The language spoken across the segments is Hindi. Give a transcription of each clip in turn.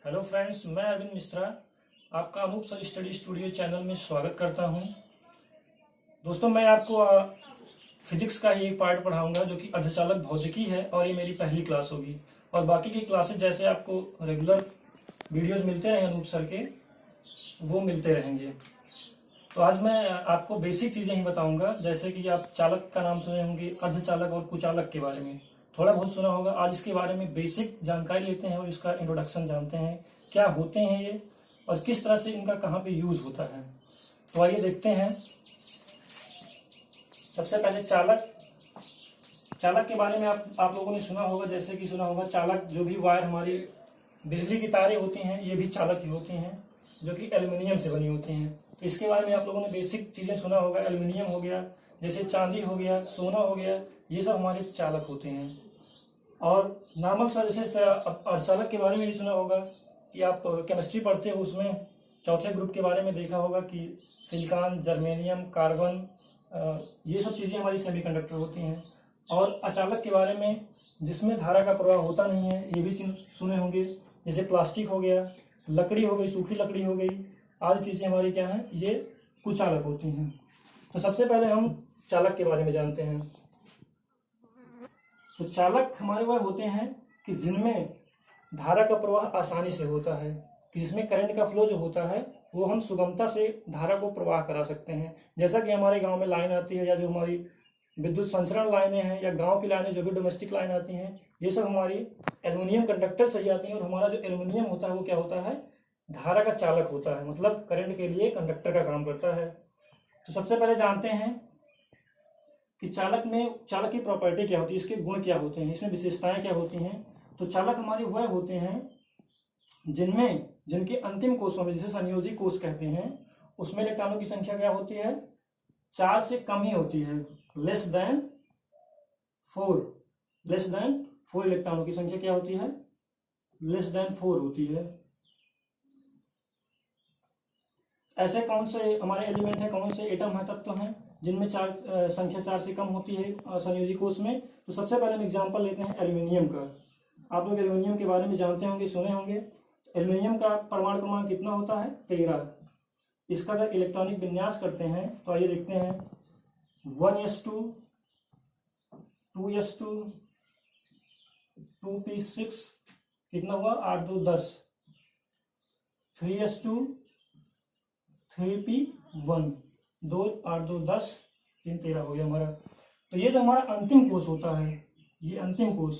हेलो फ्रेंड्स, मैं अरविंद मिश्रा आपका Anoop sir study studio channel में स्वागत करता हूं। दोस्तों, मैं आपको फिजिक्स का ही एक पार्ट पढ़ाऊंगा जो कि अर्धचालक भौतिकी है और ये मेरी पहली क्लास होगी। और बाकी की क्लासेस जैसे आपको रेगुलर वीडियोस मिलते रहे अनूप सर के, वो मिलते रहेंगे। तो आज मैं आपको बेसिक चीज़ें ही बताऊंगा, जैसे कि आप चालक का नाम सुने होंगे, अर्धचालक और कुचालक के बारे में थोड़ा बहुत सुना होगा। आज इसके बारे में बेसिक जानकारी लेते हैं और इसका इंट्रोडक्शन जानते हैं, क्या होते हैं ये और किस तरह से इनका कहाँ पे यूज होता है। तो आइए देखते हैं। सबसे पहले चालक के बारे में आप लोगों ने सुना होगा, जैसे कि सुना होगा चालक, जो भी वायर हमारी बिजली की तारें होती हैं ये भी चालक ही होती हैं, जो कि एल्युमिनियम से बनी होती हैं। तो इसके बारे में आप लोगों ने बेसिक चीज़ें सुना होगा। एल्युमिनियम हो गया, जैसे चांदी हो गया, सोना हो गया, ये सब हमारे चालक होते हैं। और नॉर्मल सा जैसे अर्धचालक के बारे में भी सुना होगा कि आप केमिस्ट्री पढ़ते हो, उसमें चौथे ग्रुप के बारे में देखा होगा कि सिलिकॉन, जर्मेनियम, कार्बन, ये सब चीज़ें हमारी सेमीकंडक्टर होती हैं। और अचालक के बारे में जिसमें धारा का प्रवाह होता नहीं है, ये भी चीज़ सुने होंगे, जैसे प्लास्टिक हो गया, लकड़ी हो गई, सूखी लकड़ी हो गई, आदि चीज़ें हमारी क्या हैं, ये कुचालक होती हैं। तो सबसे पहले हम चालक के बारे में जानते हैं। तो चालक हमारे वह होते हैं कि जिनमें धारा का प्रवाह आसानी से होता है, कि जिसमें करंट का फ्लो जो होता है वो हम सुगमता से धारा को प्रवाह करा सकते हैं। जैसा कि हमारे गांव में लाइन आती है, या जो हमारी विद्युत संचरण लाइनें हैं, या गांव की लाइनें, जो भी डोमेस्टिक लाइन आती हैं, ये सब हमारी एल्युमिनियम कंडक्टर से ही आती हैं। और हमारा जो एल्युमिनियम होता है वो क्या होता है, धारा का चालक होता है, मतलब करंट के लिए कंडक्टर का काम करता है। तो सबसे पहले जानते हैं कि चालक की प्रॉपर्टी क्या होती है, इसके गुण क्या होते हैं, इसमें विशेषताएं क्या होती हैं। तो चालक हमारे वह होते हैं जिनके अंतिम कोषों में, जिसे संयोजी कोष कहते हैं, उसमें इलेक्ट्रॉनों की संख्या क्या होती है, 4 से कम ही होती है। लेस देन 4 इलेक्ट्रॉनों की संख्या क्या होती है, लेस देन 4 होती है। ऐसे कौन से हमारे एलिमेंट हैं, कौन से एटम है, तत्व हैं जिनमें संख्या 4 से कम होती है संयोजी कोष में। तो सबसे पहले हम एग्जांपल लेते हैं एल्युमिनियम का। आप लोग एल्युमिनियम के बारे में जानते होंगे, सुने होंगे। एल्युमिनियम का परमाणु क्रमांक कितना होता है, 13। इसका अगर इलेक्ट्रॉनिक विन्यास करते हैं तो आइए देखते हैं। 1s2, 2s2, 2p6, कितना हुआ, 8 2 10, 3s2, 3p1, 2 8 2 10, 3 13 हो गया हमारा। तो ये जो हमारा अंतिम कोष होता है, ये अंतिम कोष,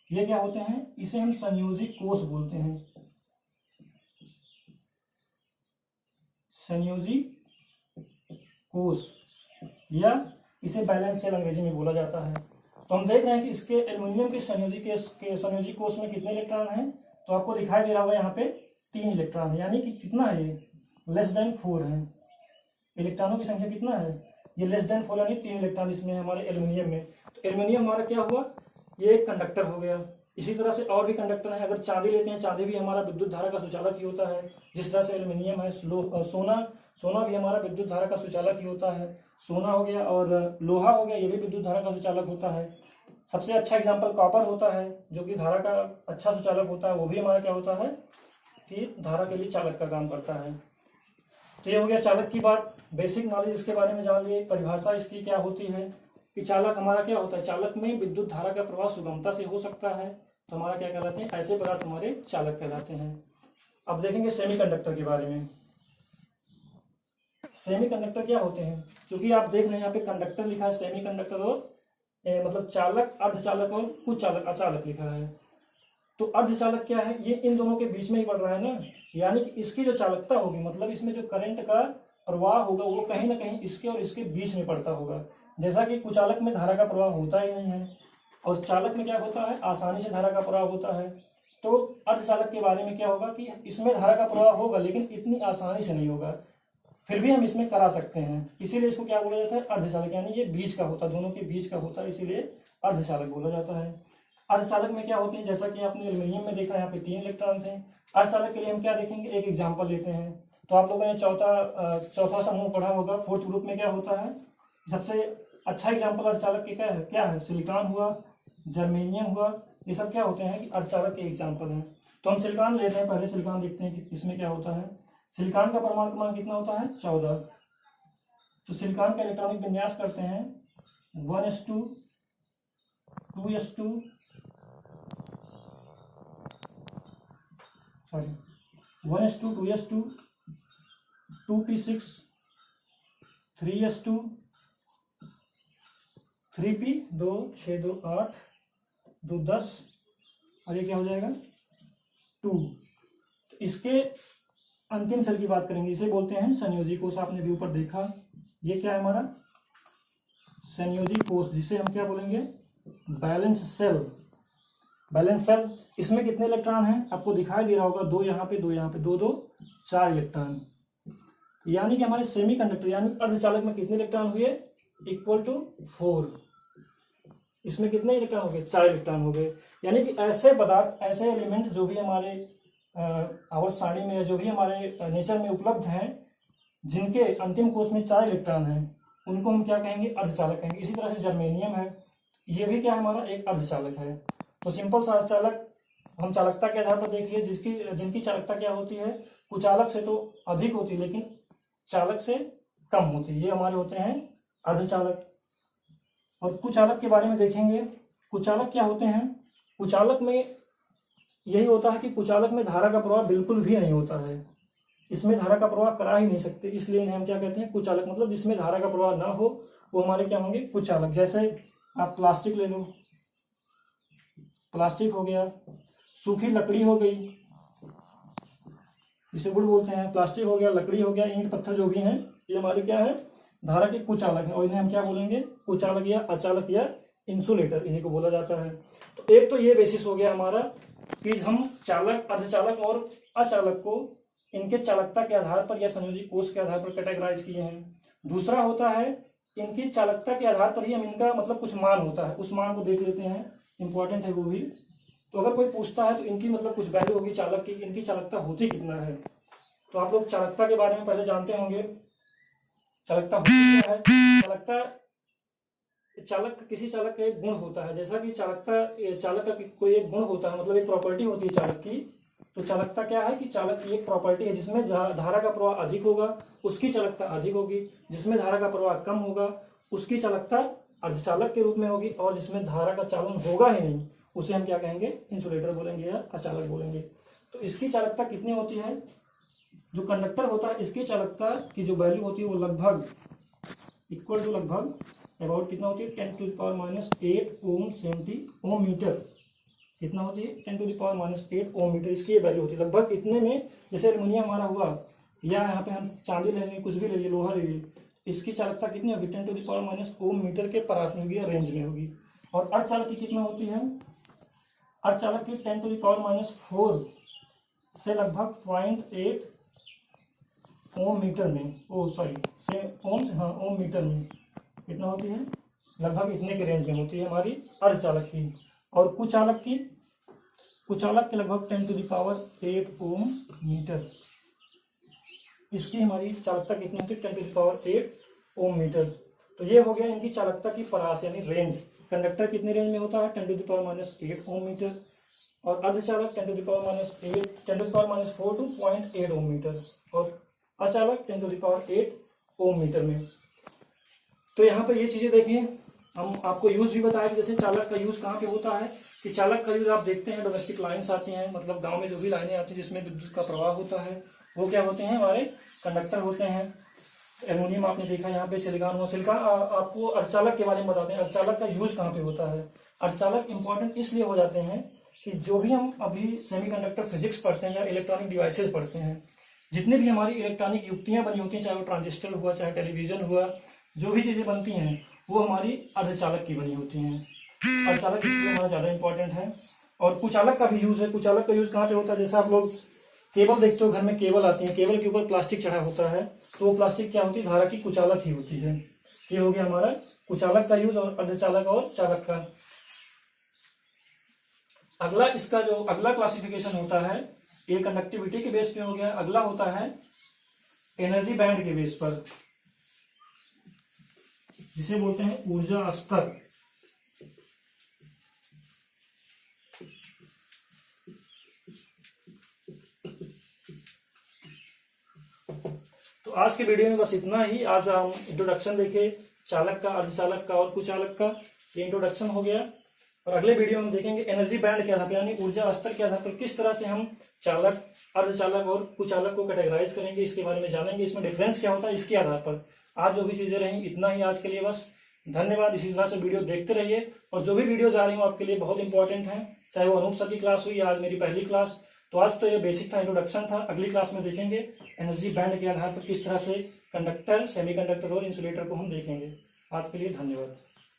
ये क्या होते हैं, इसे हम संयोजी कोष बोलते हैं। संयोजी कोष, या इसे बैलेंस सेल अंग्रेजी में बोला जाता है। तो हम देख रहे हैं कि इसके एल्युमिनियम के संयोजी कोष में कितने इलेक्ट्रॉन हैं। तो आपको दिखाई दे रहा होगा यहाँ पे 3 इलेक्ट्रॉन है, यानी कि कितना है, ये लेस देन 4 है। इलेक्ट्रॉनों की संख्या कितना है, ये लेस देन 4, यानी 3 इलेक्ट्रॉन इसमें है हमारे एल्युमिनियम में। तो एल्युमिनियम हमारा क्या हुआ, ये एक कंडक्टर हो गया। इसी तरह से और भी कंडक्टर है। अगर चांदी लेते हैं, चांदी भी हमारा विद्युत धारा का सुचालक ही होता है, जिस तरह से एल्युमिनियम है। सोना भी हमारा विद्युत धारा का सुचालक ही होता है। सोना हो गया और लोहा हो गया, ये भी विद्युत धारा का सुचालक होता है। सबसे अच्छा एग्जाम्पल कॉपर होता है, जो कि धारा का अच्छा सुचालक होता है। वो भी हमारा क्या होता है कि धारा के लिए चालक का काम करता है। तो ये हो गया चालक की बात। बेसिक नॉलेज इसके बारे में जान लिए। परिभाषा इसकी क्या होती है कि चालक हमारा क्या होता है, चालक में विद्युत धारा का प्रवाह सुगमता से हो सकता है, तो हमारा क्या कहलाते हैं, ऐसे पदार्थ हमारे चालक कहलाते हैं। अब देखेंगे सेमीकंडक्टर के बारे में। सेमीकंडक्टर क्या होते हैं, क्योंकि आप देख रहे हैं यहाँ पे कंडक्टर लिखा है, सेमीकंडक्टर और मतलब चालक, अर्धचालक और कुचालक, अचालक लिखा है। तो अर्धचालक क्या है, ये इन दोनों के बीच में ही बढ़ रहा है ना, यानी कि इसकी जो चालकता होगी, मतलब इसमें जो करंट का प्रवाह होगा वो कहीं ना कहीं इसके और इसके बीच में पड़ता होगा। जैसा कि कुचालक में धारा का प्रवाह होता ही नहीं है, और चालक में क्या होता है, आसानी से धारा का प्रवाह होता है। तो अर्धचालक के बारे में क्या होगा कि इसमें धारा का प्रवाह होगा, लेकिन इतनी आसानी से नहीं होगा, फिर भी हम इसमें करा सकते हैं। इसीलिए इसको क्या बोला जाता है, अर्धचालक, यानी ये बीच का होता है, दोनों के बीच का होता है, इसीलिए अर्धचालक बोला जाता है। अर्धचालक में क्या होते हैं, जैसा कि आपने एल्युमिनियम में देखा, यहाँ पे 3 इलेक्ट्रॉन थे। अर्धचालक के लिए हम क्या देखेंगे, एक एग्जाम्पल लेते हैं। तो आप लोगों ने चौथा समूह पढ़ा होगा, 4th ग्रुप में क्या होता है, सबसे अच्छा एग्जाम्पल अर्धचालक के क्या है, सिलिकॉन हुआ, जर्मेनियम हुआ, ये सब क्या होते हैं कि अर्धचालक के एग्जाम्पल हैं। तो हम सिलिकॉन लेते हैं, पहले सिलिकॉन देखते हैं कि इसमें क्या होता है। सिलिकॉन का परमाणु क्रमांक कितना होता है 14। तो सिलिकॉन का इलेक्ट्रॉनिक विन्यास करते हैं 1s2 2s2 1s2 2s2 2p6 3s2 3p 2 6 2 8 2 10 और ये क्या हो जाएगा 2। तो इसके अंतिम सेल की बात करेंगे, इसे बोलते हैं संयोजी कोष। आपने भी ऊपर देखा, ये क्या है हमारा संयोजी कोष, जिसे हम क्या बोलेंगे बैलेंस सेल। बैलेंस सेल, इसमें कितने इलेक्ट्रॉन हैं आपको दिखाई दे रहा होगा, 2 यहाँ पे 2 यहाँ पे, 2 2 4 इलेक्ट्रॉन। यानी कि हमारे सेमीकंडक्टर यानी अर्धचालक में कितने इलेक्ट्रॉन हुए इक्वल टू 4। इसमें कितने इलेक्ट्रॉन हो गए 4 इलेक्ट्रॉन हो गए। यानी कि ऐसे पदार्थ, ऐसे एलिमेंट जो भी हमारे आवर्त सारणी में, जो भी हमारे नेचर में उपलब्ध हैं, जिनके अंतिम कोष में 4 इलेक्ट्रॉन हैं, उनको हम क्या कहेंगे अर्धचालक कहेंगे। इसी तरह से जर्मेनियम है, ये भी क्या है हमारा एक अर्धचालक है। तो सिंपल सा अर्धचालक हम चालकता के आधार पर देख लिए, जिनकी चालकता क्या होती है कुचालक से तो अधिक होती है लेकिन चालक से कम होती है, ये हमारे होते हैं अर्धचालक। और कुचालक के बारे में देखेंगे, कुचालक क्या होते हैं। कुचालक में यही होता है कि कुचालक में धारा का प्रवाह बिल्कुल भी नहीं होता है, इसमें धारा का प्रवाह करा ही नहीं सकते, इसलिए इन्हें हम क्या कहते हैं कुचालक। मतलब जिसमें धारा का प्रवाह ना हो वो हमारे क्या होंगे कुचालक। जैसे आप प्लास्टिक ले लो, प्लास्टिक हो गया, सूखी लकड़ी हो गई, इसे गुड़ बोलते हैं, प्लास्टिक हो गया, लकड़ी हो गया, ईंट पत्थर जो भी हैं, ये हमारे क्या है धारा के कुचालक हैं। और इन्हें हम क्या बोलेंगे कुचालक या अचालक या इंसुलेटर, इन्हीं को बोला जाता है। तो एक तो ये बेसिस हो गया हमारा कि हम चालक, अर्धचालक और अचालक को इनके चालकता के आधार पर या संयोजी कोष के आधार पर कैटेगराइज किए हैं। दूसरा होता है इनकी चालकता के आधार पर ही हम इनका मतलब कुछ मान होता है, उस मान को देख लेते हैं, इंपॉर्टेंट है वो भी। तो अगर कोई पूछता है तो इनकी मतलब कुछ वैल्यू होगी चालक की, इनकी चालकता होती कितना है। तो आप लोग चालकता के बारे में पहले जानते होंगे, चालकता होती क्या है। चालकता चालक, किसी चालक का एक गुण होता है, जैसा कि चालकता चालक का कोई एक गुण होता है, मतलब एक प्रॉपर्टी होती है चालक की। तो चालकता क्या है कि चालक की एक प्रॉपर्टी है, जिसमें धारा का प्रवाह अधिक होगा उसकी चालकता अधिक होगी, जिसमें धारा का प्रवाह कम होगा उसकी चालकता अर्धचालक के रूप में होगी, और जिसमें धारा का चालन होगा ही नहीं उसे हम क्या कहेंगे इंसुलेटर बोलेंगे या अचालक बोलेंगे। तो इसकी चालकता कितनी होती है, जो कंडक्टर होता है इसकी चालकता की जो वैल्यू होती है वो लगभग इक्वल टू लगभग अबाउट कितना होती है 10⁻⁸ ओम 70 ओम मीटर, कितना होती है 10⁻⁸ ओम मीटर, इसकी ये वैल्यू होती है लगभग इतने में। जैसे एल्युमिनियम हमारा हुआ, या यहाँ पे हम चांदी ले लेंगे, कुछ भी ले लीजिए, लोहा ले लीजिए, इसकी चालकता कितनी होगी 10⁻⁻ ओम मीटर के पास में होगी या रेंज में होगी। और अर्धचालक की कितना होती है, अर्धचालक की 10⁻⁴ से लगभग 0.8 ओम मीटर में, ओम मीटर में कितना होती है लगभग इतने के रेंज में होती है हमारी अर्धचालक की। और कुचालक के लगभग 10⁸ ओम मीटर, इसकी हमारी चालकता कितनी होती है 10⁸ ओम मीटर। तो ये हो गया इनकी चालकता की परास यानी रेंज। कंडक्टर कितने रेंज में होता है 10⁻⁸ ओम मीटर, और अर्धचालक 10⁻⁴ टू 0.8 ओम मीटर, और अचालक 10⁸ ओम मीटर में। तो यहाँ पर ये चीजें देखिए, हम आपको यूज भी बताया कि जैसे चालक का यूज कहाँ पे होता है, कि चालक का यूज आप देखते हैं डोमेस्टिक लाइन्स आती हैं, मतलब गांव में जो भी लाइनें आती हैं जिसमें विद्युत का प्रवाह होता है वो क्या होते हैं हमारे कंडक्टर होते हैं। एल्युमिनियम आपने देखा, यहाँ पे सिलिकॉन हुआ। सिलिकॉन आपको अर्धचालक के बारे में बताते हैं, अर्धचालक का यूज कहाँ पे होता है। अर्धचालक इंपॉर्टेंट इसलिए हो जाते हैं कि जो भी हम अभी सेमीकंडक्टर फिजिक्स पढ़ते हैं या इलेक्ट्रॉनिक डिवाइसेज पढ़ते हैं, जितने भी हमारी इलेक्ट्रॉनिक युक्तियां बनी होती हैं, चाहे वो ट्रांजिस्टर हुआ, चाहे टेलीविजन हुआ, जो भी चीजें बनती हैं वो हमारी अर्धचालक की बनी होती हैं। अर्धचालक इसलिए हमारा ज्यादा इंपॉर्टेंट है। और कुचालक का भी यूज है। कुचालक का यूज कहाँ पे होता है, जैसे आप लोग केबल देखते हो, घर में केबल आती है, केबल के ऊपर प्लास्टिक चढ़ा होता है, तो वो प्लास्टिक क्या होती है धारा की कुचालक ही होती है। ये हो गया हमारा कुचालक का यूज और अर्धचालक और चालक का। अगला इसका जो अगला क्लासिफिकेशन होता है, ये कंडक्टिविटी के बेस पे हो गया। अगला होता है एनर्जी बैंड के बेस पर, जिसे बोलते हैं ऊर्जा स्तर। तो आज के वीडियो में बस इतना ही। आज हम इंट्रोडक्शन देखे चालक का, अर्धचालक का और कुचालक का। ये इंट्रोडक्शन हो गया और अगले वीडियो में देखेंगे एनर्जी बैंड के आधार पर यानी ऊर्जा स्तर के आधार पर किस तरह से हम चालक, अर्धचालक और कुचालक को कैटेगराइज करेंगे, इसके बारे में जानेंगे। इसमें डिफरेंस क्या होता है इसके आधार पर। आज जो भी चीजें रही इतना ही आज के लिए बस। धन्यवाद। इसी तरह से वीडियो देखते रहिए और जो भी वीडियो आ रही हूँ आपके लिए बहुत इंपॉर्टेंट है, चाहे वो अनूप सर की क्लास हुई, आज मेरी पहली क्लास। तो आज तो ये बेसिक था, इंट्रोडक्शन था। अगली क्लास में देखेंगे एनर्जी बैंड के आधार पर किस तरह से कंडक्टर, सेमीकंडक्टर और इंसुलेटर को हम देखेंगे। आज के लिए धन्यवाद।